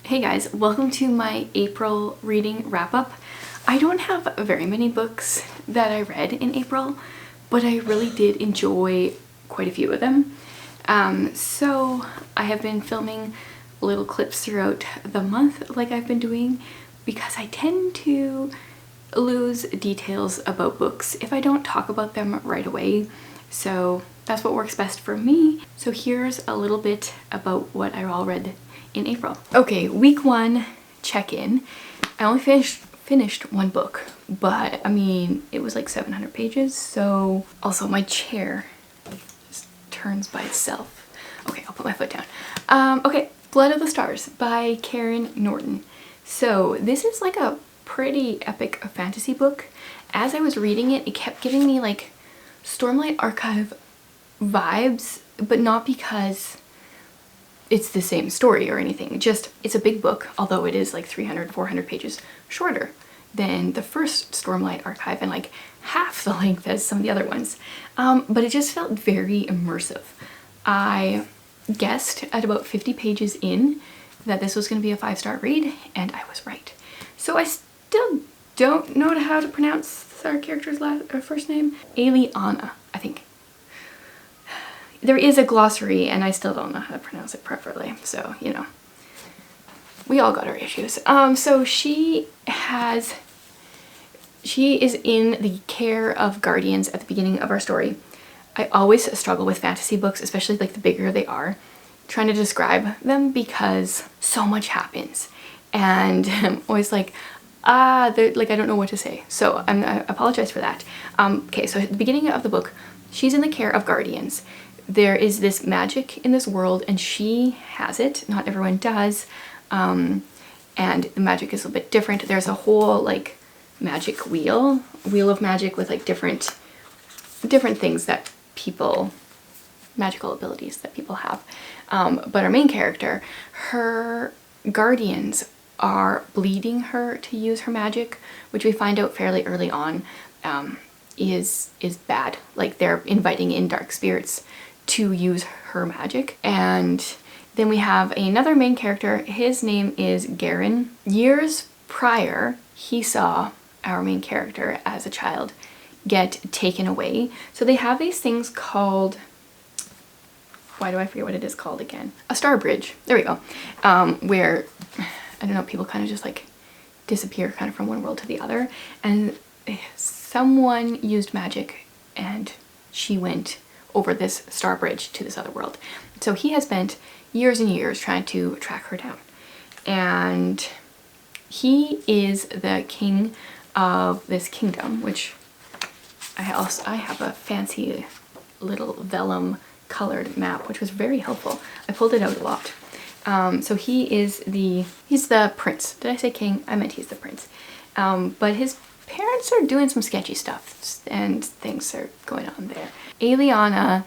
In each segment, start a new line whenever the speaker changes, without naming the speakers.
Hey guys, welcome to my April reading wrap-up. I don't have very many books that I read in April, but I really did enjoy quite a few of them. So I have been filming little clips throughout the month like I've been doing because I tend to lose details about books if I don't talk about them right away. So that's what works best for me. So here's a little bit about what I all read in April. Okay, week one check-in. I only finished one book, but I mean, it was like 700 pages. So also my chair just turns by itself. Okay, I'll put my foot down. Okay, Blood of the Stars by Karen Norton. So this is like a pretty epic fantasy book. As I was reading it, it kept giving me like Stormlight Archive vibes, but not because it's the same story or anything. Just, it's a big book, although it is like 300, 400 pages shorter than the first Stormlight Archive and like half the length as some of the other ones. But it just felt very immersive. I guessed at about 50 pages in that this was going to be a 5-star read, and I was right. So I still don't know how to pronounce our character's first name. Eliana, I think. There is a glossary and I still don't know how to pronounce it properly, so you know, we all got our issues. So she is in the care of guardians at the beginning of our story. I always struggle with fantasy books, especially like the bigger they are, trying to describe them because so much happens and I'm always like, I don't know what to say. So I apologize for that. Okay, so at the beginning of the book, she's in the care of guardians. There is this magic in this world and she has it. Not everyone does. And the magic is a bit different. There's a whole like magic wheel of magic with like different things that people, magical abilities that people have. But our main character, her guardians are bleeding her to use her magic, which we find out fairly early on is bad. Like they're inviting in dark spirits to use her magic. And then we have another main character. His name is Garen. Years prior, he saw our main character as a child get taken away. So they have these things called, why do I forget what it is called again? A star bridge. There we go. Where, I don't know, people kind of just like disappear kind of from one world to the other. And someone used magic and she went over this star bridge to this other world. So he has spent years and years trying to track her down. And he is the king of this kingdom, which I have a fancy little vellum colored map, which was very helpful. I pulled it out a lot. So he's the prince. Did I say king? I meant he's the prince. But his parents are doing some sketchy stuff and things are going on there. Eliana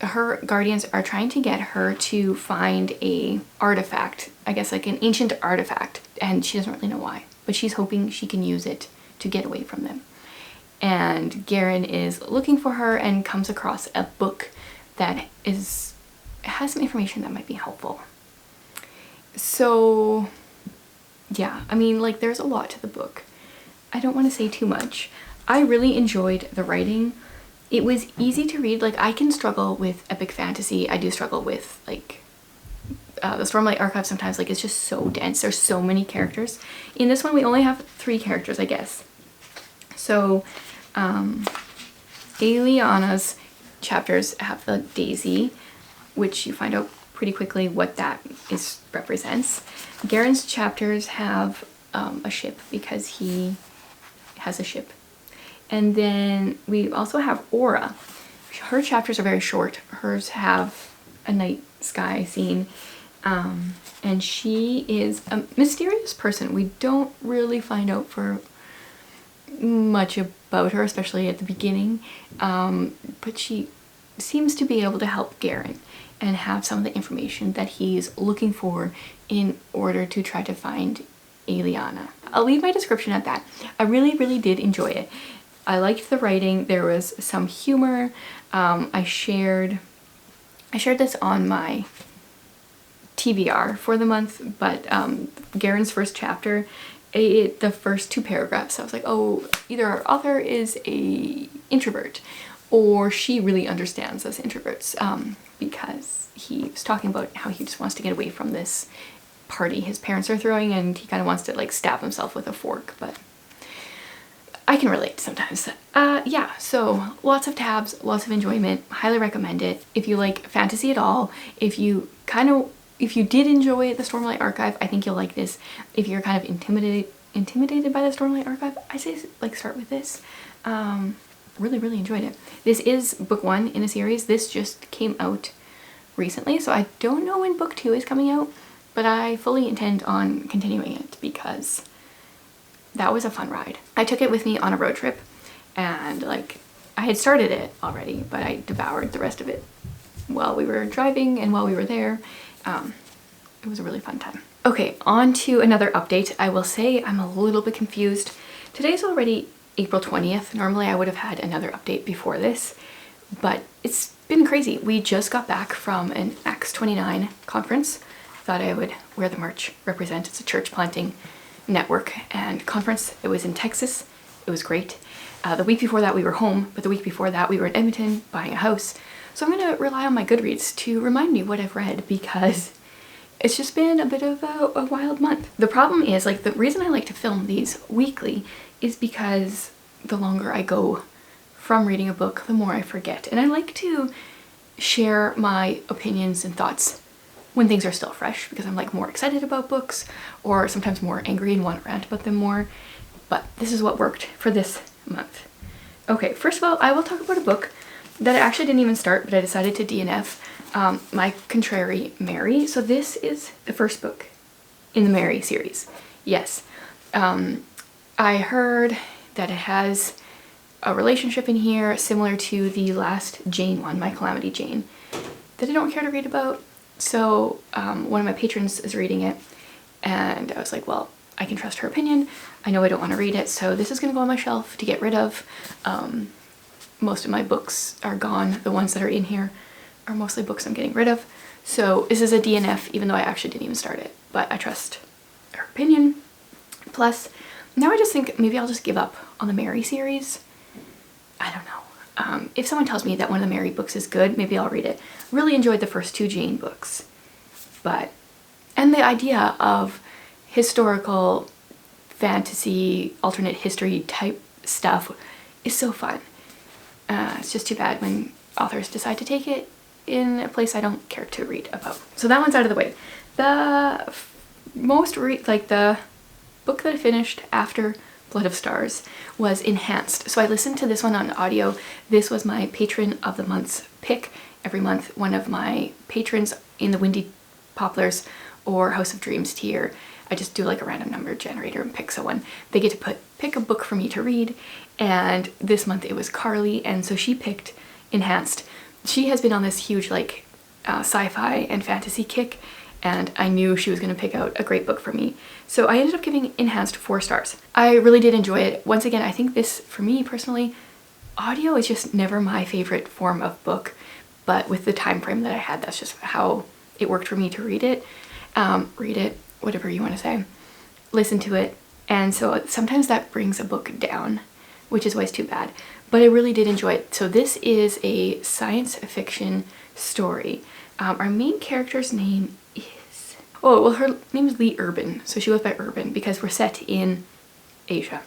her guardians are trying to get her to find a artifact, I guess like an ancient artifact, and she doesn't really know why, but she's hoping she can use it to get away from them. And Garen is looking for her and comes across a book that has some information that might be helpful. So yeah, I mean, like there's a lot to the book. I don't want to say too much. I really enjoyed the writing. It was easy to read. Like I can struggle with epic fantasy. I do struggle with like the Stormlight Archive sometimes. Like it's just so dense. There's so many characters. In this one we only have 3 characters, I guess. So Eliana's chapters have the daisy, which you find out pretty quickly what that represents. Garen's chapters have a ship because he has a ship. And then we also have Aura. Her chapters are very short. Hers have a night sky scene. And she is a mysterious person. We don't really find out for much about her, especially at the beginning. But she seems to be able to help Garen and have some of the information that he's looking for in order to try to find Eliana. I'll leave my description at that. I really, really did enjoy it. I liked the writing. There was some humor. I shared this on my TBR for the month, but Garen's first chapter, the first 2 paragraphs, I was like, oh, either our author is a introvert or she really understands us introverts, because he was talking about how he just wants to get away from this party his parents are throwing, and he kind of wants to like stab himself with a fork, but I can relate sometimes. Yeah, so lots of tabs, lots of enjoyment, highly recommend it. If you like fantasy at all, if you did enjoy the Stormlight Archive, I think you'll like this. If you're kind of intimidated by the Stormlight Archive, I say like start with this. Really enjoyed it. This is book 1 in a series. This just came out recently, so I don't know when book 2 is coming out, but I fully intend on continuing it because that was a fun ride. I took it with me on a road trip, and like I had started it already, but I devoured the rest of it while we were driving and while we were there. It was a really fun time. Okay, on to another update. I will say I'm a little bit confused. Today's already April 20th. Normally I would have had another update before this, but it's been crazy. We just got back from an Acts 29 conference. Thought I would wear the merch, represent. It's a church planting network and conference. It was in Texas. It was great. The week before that we were home, but the week before that we were in Edmonton buying a house. So I'm going to rely on my Goodreads to remind me what I've read, because it's just been a bit of a wild month. The problem is, like, the reason I like to film these weekly is because the longer I go from reading a book, the more I forget. And I like to share my opinions and thoughts when things are still fresh, because I'm like more excited about books, or sometimes more angry and want to rant about them more. But this is what worked for this month. Okay, first of all, I will talk about a book that I actually didn't even start, but I decided to DNF, My Contrary Mary. So this is the first book in the Mary series. Yes. I heard that it has a relationship in here similar to the last Jane one, My Calamity Jane, that I don't care to read about. So one of my patrons is reading it, and I was like, well, I can trust her opinion. I know I don't want to read it, so this is going to go on my shelf to get rid of. Most of my books are gone. The ones that are in here are mostly books I'm getting rid of. So this is a DNF, even though I actually didn't even start it, but I trust her opinion. Plus, now I just think maybe I'll just give up on the Mary series. I don't know. If someone tells me that one of the Mary books is good, maybe I'll read it. Really enjoyed the first 2 Jane books, and the idea of historical fantasy, alternate history type stuff is so fun. It's just too bad when authors decide to take it in a place I don't care to read about. So that one's out of the way. The the book that I finished after Blood of Stars was Enhanced. So I listened to this one on audio. This was my Patron of the Month's pick. Every month, one of my patrons in the Windy Poplars or House of Dreams tier, I just do like a random number generator and pick someone. They get to pick a book for me to read, and this month it was Carly, and so she picked Enhanced. She has been on this huge like sci-fi and fantasy kick, and I knew she was going to pick out a great book for me. So I ended up giving Enhanced 4 stars. I really did enjoy it. Once again, I think this, for me personally, audio is just never my favorite form of book, but with the time frame that I had, that's just how it worked for me to read it. Read it, whatever you want to say. Listen to it. And so sometimes that brings a book down, which is always too bad. But I really did enjoy it. So this is a science fiction story. Our main character's name is... Oh, well, her name is Lee Urban. So she goes by Urban because we're set in Asia.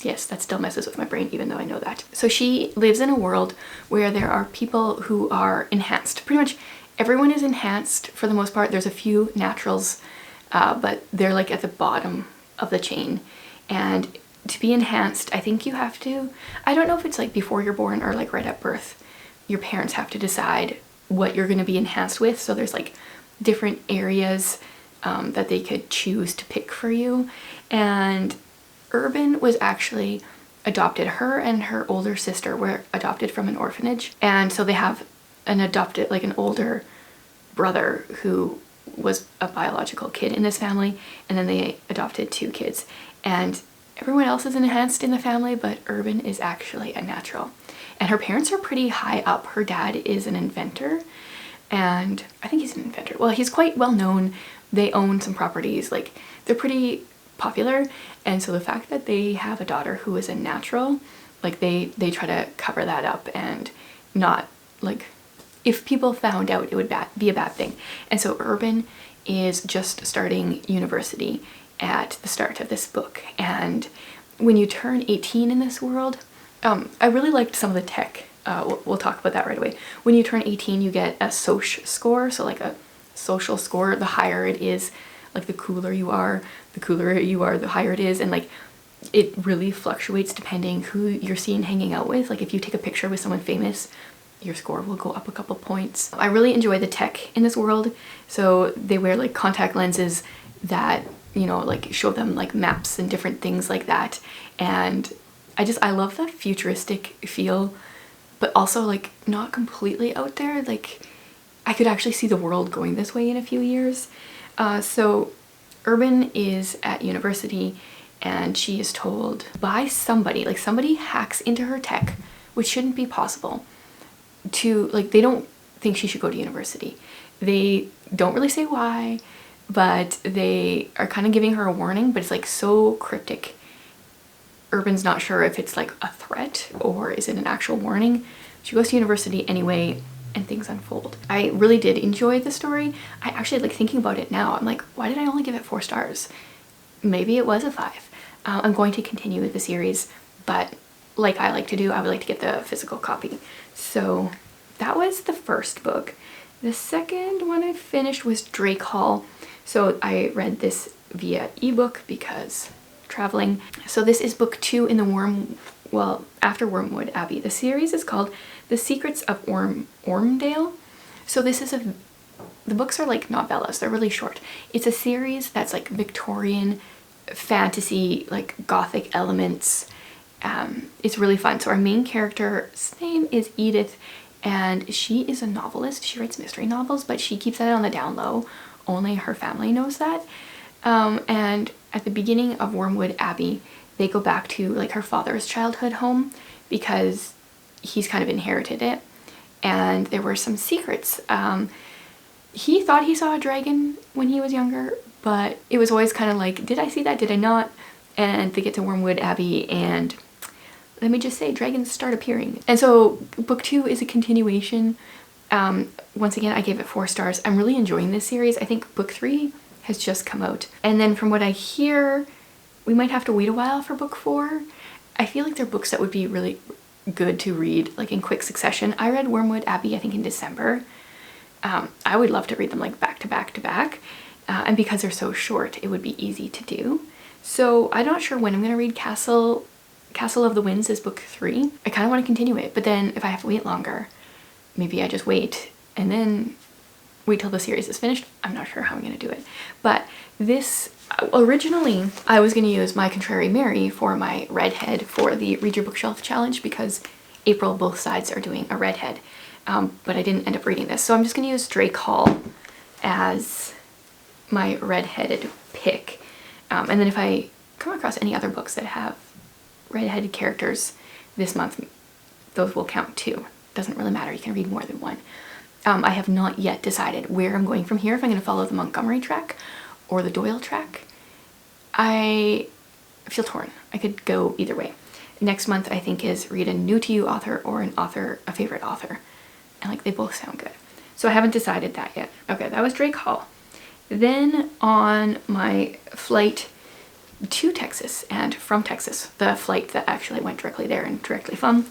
Yes, that still messes with my brain, even though I know that. So she lives in a world where there are people who are enhanced. Pretty much everyone is enhanced for the most part. There's a few naturals, but they're like at the bottom of the chain. And to be enhanced, I think you have to, I don't know if it's like before you're born or like right at birth, your parents have to decide what you're going to be enhanced with. So there's like different areas that they could choose to pick for you. And Urban was actually adopted. Her and her older sister were adopted from an orphanage. And so they have an adopted, like an older brother who was a biological kid in this family. And then they adopted 2 kids. And everyone else is enhanced in the family, but Urban is actually a natural. And her parents are pretty high up. Her dad is an inventor, and I think he's an inventor. Well, he's quite well known. They own some properties, like they're pretty popular, and so the fact that they have a daughter who is a natural, like they try to cover that up and not, like, if people found out it would be a bad thing. And so Urban is just starting university at the start of this book, and when you turn 18 in this world, I really liked some of the tech. We'll talk about that right away. When you turn 18, you get a social score, so like a social score. The higher it is, like the cooler you are, the higher it is, and like it really fluctuates depending who you're seen hanging out with. Like if you take a picture with someone famous, your score will go up a couple points. I really enjoy the tech in this world. So they wear like contact lenses that, you know, like show them like maps and different things like that. And I love the futuristic feel, but also like not completely out there. Like I could actually see the world going this way in a few years. So Urban is at university, and she is told by somebody, like somebody hacks into her tech, which shouldn't be possible, to, like, they don't think she should go to university. They don't really say why, but they are kind of giving her a warning, but it's like so cryptic. Urban's not sure if it's like a threat or is it an actual warning. She goes to university anyway, and things unfold. I really did enjoy the story. I actually, like, thinking about it now, I'm like, why did I only give it 4 stars? Maybe it was a 5. I'm going to continue with the series, but like I like to do, I would like to get the physical copy. So that was the first book. The second one I finished was Drake Hall. So I read this via ebook because traveling. So this is book 2 in the after Wormwood Abbey. The series is called The Secrets of Ormdale. So this is the books are like novellas. They're really short. It's a series that's like Victorian fantasy, like gothic elements. It's really fun. So our main character's name is Edith, and she is a novelist. She writes mystery novels, but she keeps that on the down low. Only her family knows that. And at the beginning of Wormwood Abbey, they go back to like her father's childhood home because he's kind of inherited it. And there were some secrets. He thought he saw a dragon when he was younger, but it was always kind of like, did I see that? Did I not? And they get to Wormwood Abbey, and let me just say, dragons start appearing. And so book 2 is a continuation. Once again, I gave it 4 stars. I'm really enjoying this series. I think book 3 has just come out. And then from what I hear, we might have to wait a while for book 4. I feel like they're books that would be really good to read like in quick succession. I read Wormwood Abbey, I think, in December. I would love to read them like back to back to back. And because they're so short, it would be easy to do. So I'm not sure when I'm going to read Castle of the Winds is book 3. I kind of want to continue it, but then if I have to wait longer, maybe I just wait and then wait till the series is finished. I'm not sure how I'm going to do it. But this, originally I was going to use My Contrary Mary for my redhead for the Read Your Bookshelf challenge because April both sides are doing a redhead. But I didn't end up reading this. So I'm just going to use Drake Hall as my redheaded pick. And then if I come across any other books that have redheaded characters this month, those will count too. Doesn't really matter, you can read more than one. I have not yet decided where I'm going from here, if I'm going to follow the Montgomery track or the Doyle track. I feel torn. I could go either way. Next month I think is read a new to you author or a favorite author. And like they both sound good. So I haven't decided that yet. Okay, that was Drake Hall. Then on my flight to Texas and from Texas, the flight that actually went directly there and directly from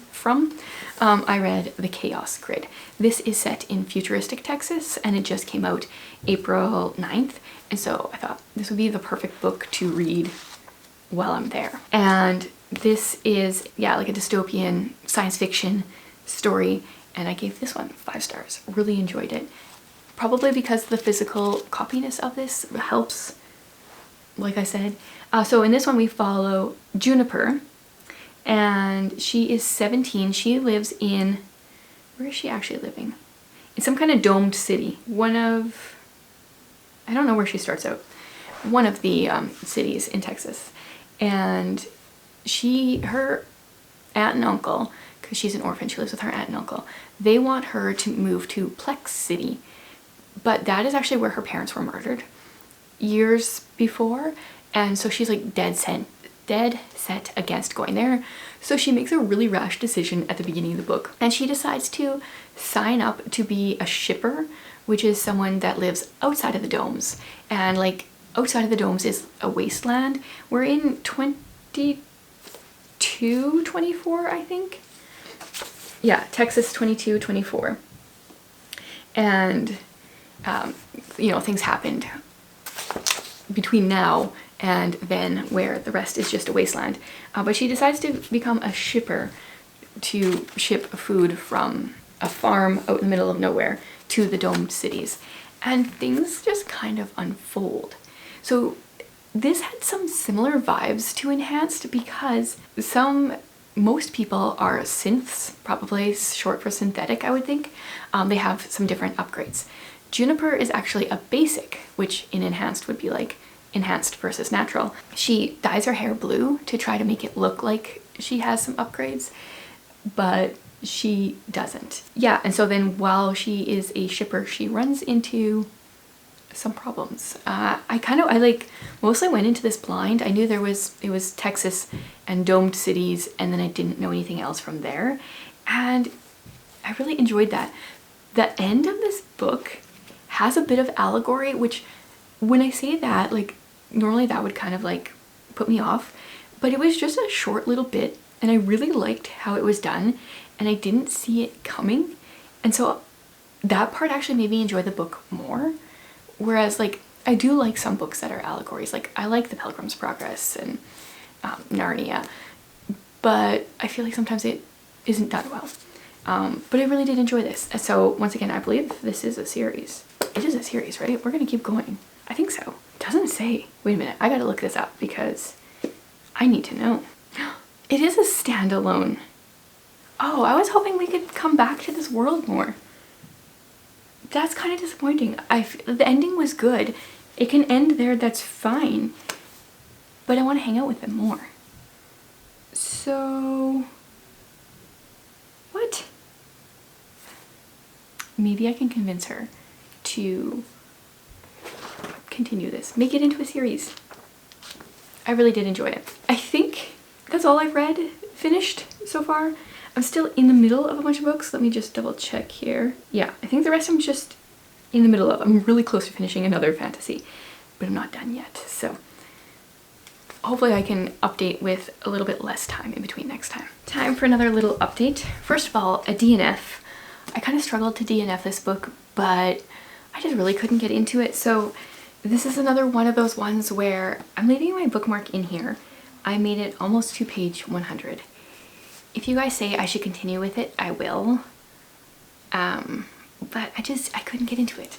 I read The Chaos Grid. This is set in futuristic Texas, and it just came out April 9th. And so I thought this would be the perfect book to read while I'm there. And this is, yeah, like a dystopian science fiction story. And I gave this one 5 stars. Really enjoyed it. Probably because the physical copiness of this helps, like I said. So in this one we follow Juniper, and she is 17. She lives in, where is she actually living? In some kind of domed city. I don't know where she starts out. One of the cities in Texas. And her aunt and uncle, because she's an orphan, she lives with her aunt and uncle, they want her to move to Plex City, but that is actually where her parents were murdered years before, and so she's like dead set against going there. So she makes a really rash decision at the beginning of the book, and she decides to sign up to be a shipper, which is someone that lives outside of the domes. And like outside of the domes is a wasteland. We're in 2224, I think. Yeah, Texas 2224. And you know, things happened between now and then where the rest is just a wasteland. But she decides to become a shipper to ship food from a farm out in the middle of nowhere to the domed cities. And things just kind of unfold. So this had some similar vibes to Enhanced because most people are synths, probably short for synthetic, I would think. They have some different upgrades. Juniper is actually a basic, which in Enhanced would be like enhanced versus natural. She dyes her hair blue to try to make it look like she has some upgrades, but she doesn't. Yeah, and so then while she is a shipper, she runs into some problems. I like mostly went into this blind. I knew it was Texas and domed cities, and then I didn't know anything else from there. And I really enjoyed that. The end of this book has a bit of allegory, which when I say that, like normally that would kind of like put me off, but it was just a short little bit and I really liked how it was done and I didn't see it coming. And so that part actually made me enjoy the book more. Whereas like I do like some books that are allegories, like I like The Pilgrim's Progress and Narnia, but I feel like sometimes it isn't done well. But I really did enjoy this. So once again, I believe this is a series. It is a series, right? We're gonna keep going. I think so. It doesn't say. Wait a minute, I gotta look this up because I need to know. It is a standalone. Oh, I was hoping we could come back to this world more. That's kind of disappointing. The ending was good. It can end there, that's fine. But I want to hang out with them more. So... what? Maybe I can convince her to continue this. Make it into a series. I really did enjoy it. I think that's all I've finished so far. I'm still in the middle of a bunch of books. Let me just double check here. Yeah, I think the rest I'm just in the middle of. I'm really close to finishing another fantasy, but I'm not done yet. So hopefully I can update with a little bit less time in between next time. Time for another little update. First of all, a DNF. I kind of struggled to DNF this book, but I just really couldn't get into it. So this is another one of those ones where I'm leaving my bookmark in here. I made it almost to page 100. If you guys say I should continue with it, I will. But I couldn't get into it.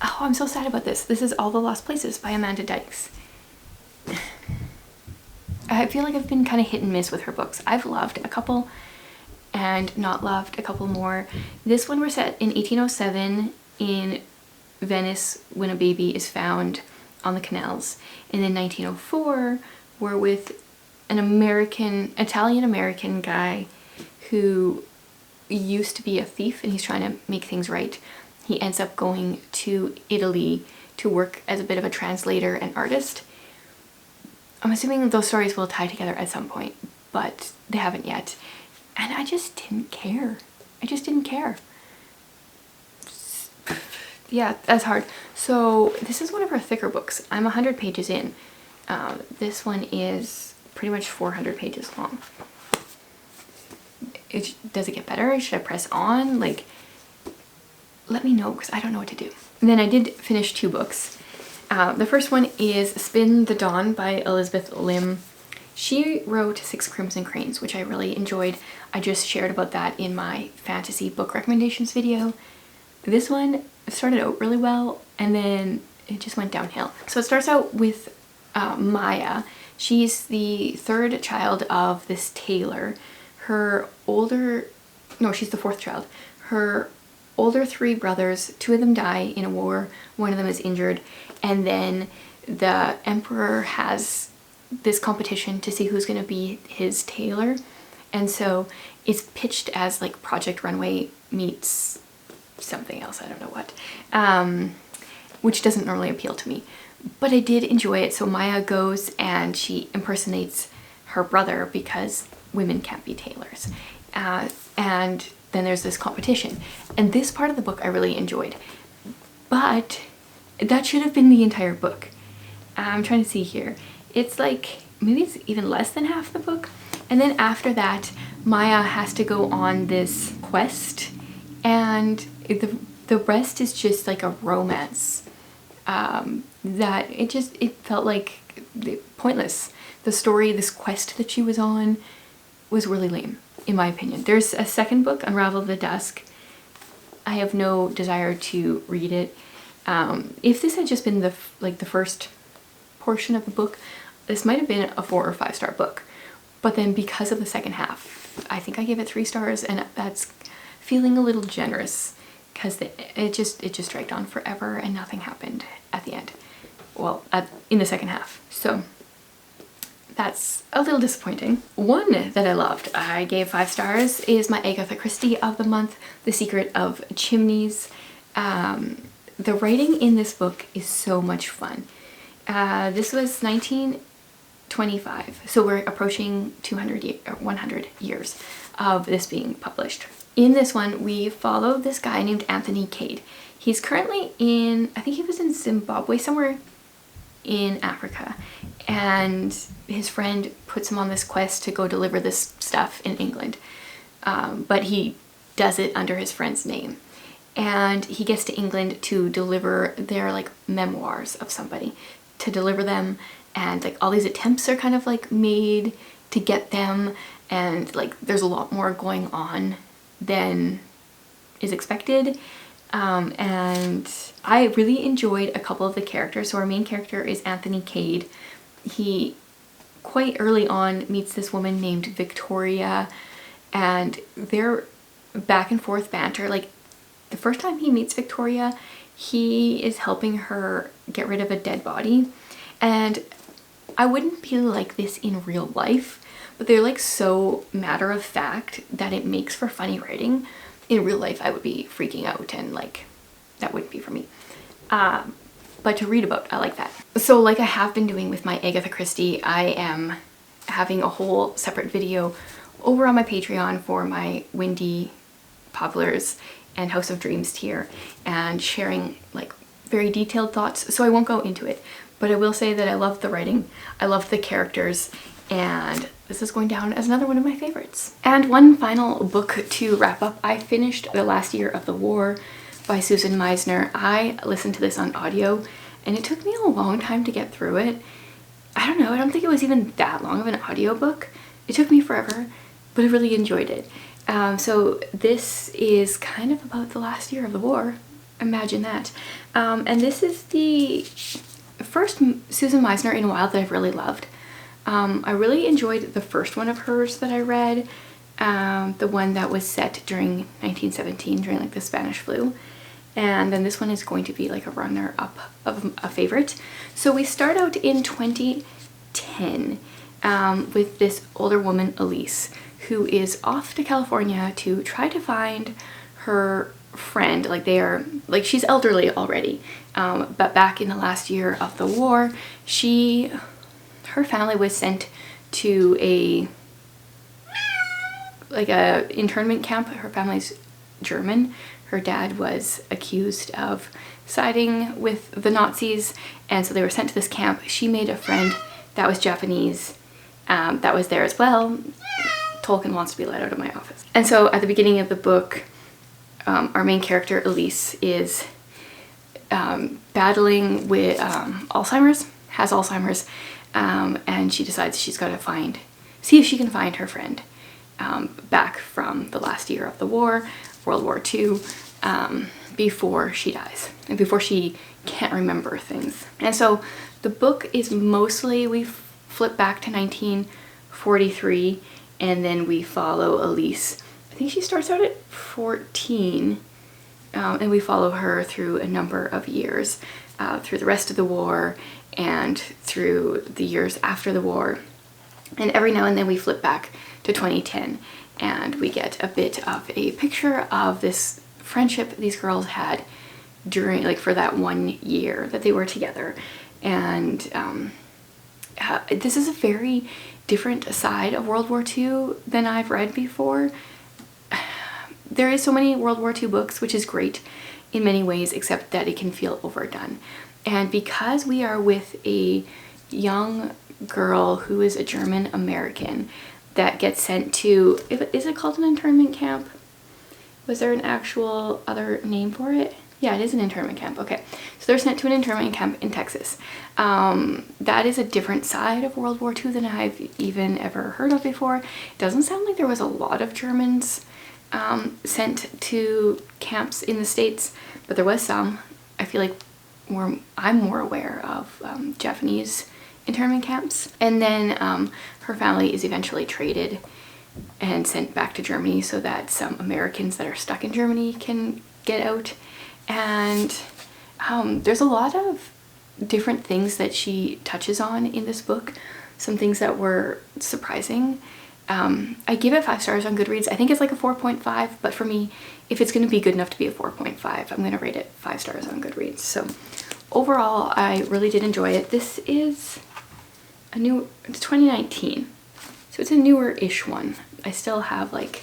Oh, I'm so sad about this. This is All the Lost Places by Amanda Dykes. I feel like I've been kind of hit and miss with her books. I've loved a couple and not loved a couple more. This one was set in 1807 in Venice when a baby is found on the canals. And then 1904 we're with an Italian-American guy who used to be a thief and he's trying to make things right. He ends up going to Italy to work as a bit of a translator and artist. I'm assuming those stories will tie together at some point, but they haven't yet. And I just didn't care. I just didn't care. Yeah, that's hard. So this is one of her thicker books. I'm 100 pages in. This one is pretty much 400 pages long. Does it get better? Should I press on? Like, let me know because I don't know what to do. And then I did finish 2 books. The first one is Spin the Dawn by Elizabeth Lim. She wrote 6 Crimson Cranes, which I really enjoyed. I just shared about that in my fantasy book recommendations video. This one started out really well and then it just went downhill. So it starts out with Maya. She's the 3rd child of this tailor. She's the 4th child. Her older 3 brothers, 2 of them die in a war, 1 of them is injured, and then the emperor has this competition to see who's going to be his tailor, and so it's pitched as like Project Runway meets something else, I don't know what, which doesn't normally appeal to me. But I did enjoy it. So Maya goes and she impersonates her brother because women can't be tailors. And then there's this competition. And this part of the book I really enjoyed. But that should have been the entire book. I'm trying to see here. It's like, maybe it's even less than half the book. And then after that, Maya has to go on this quest. And the rest is just like a romance. That it felt like pointless. The story, this quest that she was on was really lame, in my opinion. There's a second book, Unravel the Dusk. I have no desire to read it. If this had just been the first portion of the book, this might have been a 4 or 5 star book. But then because of the second half, I think I gave it 3 stars, and that's feeling a little generous because it just dragged on forever and nothing happened at the end. Well, in the second half. So that's a little disappointing. One that I loved, I gave 5 stars, is my Agatha Christie of the month, The Secret of Chimneys. The writing in this book is so much fun. This was 1925, so we're approaching 100 years of this being published. In this one, we follow this guy named Anthony Cade. He's currently in, I think he was in Zimbabwe, somewhere in Africa, and his friend puts him on this quest to go deliver this stuff in England, but he does it under his friend's name. And he gets to England to deliver their like memoirs of somebody, to deliver them, and like all these attempts are kind of like made to get them, and like there's a lot more going on than is expected. And I really enjoyed a couple of the characters. So our main character is Anthony Cade. He quite early on meets this woman named Victoria, and their back and forth banter, like the first time he meets Victoria, he is helping her get rid of a dead body. And I wouldn't be like this in real life, but they're like so matter of fact that it makes for funny writing. In real life, I would be freaking out, and like that wouldn't be for me. But to read about, I like that. So like I have been doing with my Agatha Christie, I am having a whole separate video over on my Patreon for my Windy Poplars and House of Dreams tier, and sharing like very detailed thoughts. So I won't go into it, but I will say that I love the writing, I love the characters, and this is going down as another one of my favorites. And one final book to wrap up. I finished The Last Year of the War by Susan Meisner. I listened to this on audio, and it took me a long time to get through it. I don't know, I don't think it was even that long of an audiobook. It took me forever, but I really enjoyed it. So this is kind of about the last year of the war. Imagine that. And this is the first Susan Meisner in a while that I've really loved. I really enjoyed the first one of hers that I read, the one that was set during 1917, during like the Spanish flu. And then this one is going to be like a runner-up of a favorite. So we start out in 2010 with this older woman, Elise, who is off to California to try to find her friend. Like she's elderly already, but back in the last year of the war, her family was sent to a internment camp. Her family's German. Her dad was accused of siding with the Nazis, and so they were sent to this camp. She made a friend that was Japanese, that was there as well. Tolkien wants to be let out of my office. And so at the beginning of the book, our main character, Elise, is battling with Alzheimer's, has Alzheimer's, and she decides she's got to see if she can find her friend back from the last year of the war, World War II, before she dies and before she can't remember things. And so the book is mostly, we flip back to 1943, and then we follow Elise. I think she starts out at 14, and we follow her through a number of years, through the rest of the war and through the years after the war. And every now and then we flip back to 2010, and we get a bit of a picture of this friendship these girls had during, like, for that 1 year that they were together. And this is a very different side of World War II than I've read before. There is so many World War II books, which is great in many ways, except that it can feel overdone. And because we are with a young girl who is a German American that gets sent to, is it called an internment camp? Was there an actual other name for it? Yeah, it is an internment camp. Okay, so they're sent to an internment camp in Texas. That is a different side of World War II than I've even ever heard of before. It doesn't sound like there was a lot of Germans sent to camps in the States, but there was some. I feel like I'm more aware of Japanese internment camps. And then her family is eventually traded and sent back to Germany so that some Americans that are stuck in Germany can get out. And there's a lot of different things that she touches on in this book, some things that were surprising. I give it 5 stars on Goodreads. I think it's like a 4.5, but for me, if it's going to be good enough to be a 4.5, I'm going to rate it 5 stars on Goodreads. So overall, I really did enjoy it. This is it's 2019, so it's a newer-ish one. I still have like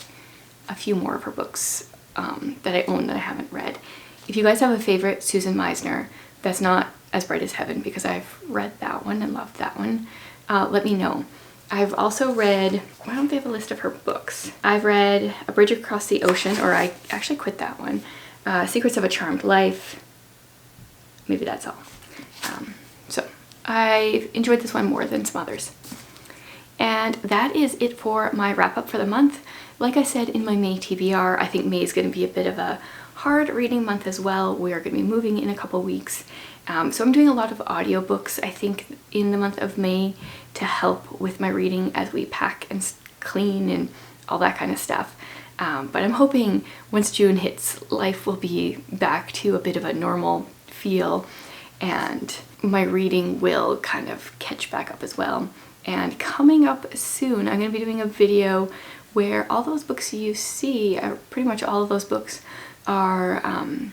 a few more of her books that I own that I haven't read. If you guys have a favorite Susan Meisner that's not As Bright as Heaven, because I've read that one and loved that one, let me know. I've also read, why don't they have a list of her books? I've read A Bridge Across the Ocean, or I actually quit that one. Secrets of a Charmed Life. Maybe that's all. So I enjoyed this one more than some others. And that is it for my wrap up for the month. Like I said in my May TBR, I think May is going to be a bit of a hard reading month as well. We are going to be moving in a couple weeks. So I'm doing a lot of audiobooks, I think, in the month of May to help with my reading as we pack and clean and all that kind of stuff. But I'm hoping once June hits, life will be back to a bit of a normal feel and my reading will kind of catch back up as well. And coming up soon, I'm going to be doing a video where all those books you see, pretty much all of those books, are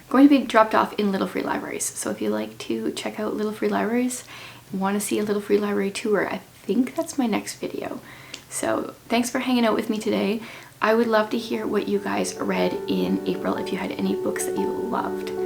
going to be dropped off in Little Free Libraries. So if you like to check out Little Free Libraries, want to see a Little Free Library tour, I think that's my next video. So thanks for hanging out with me today. I would love to hear what you guys read in April, if you had any books that you loved.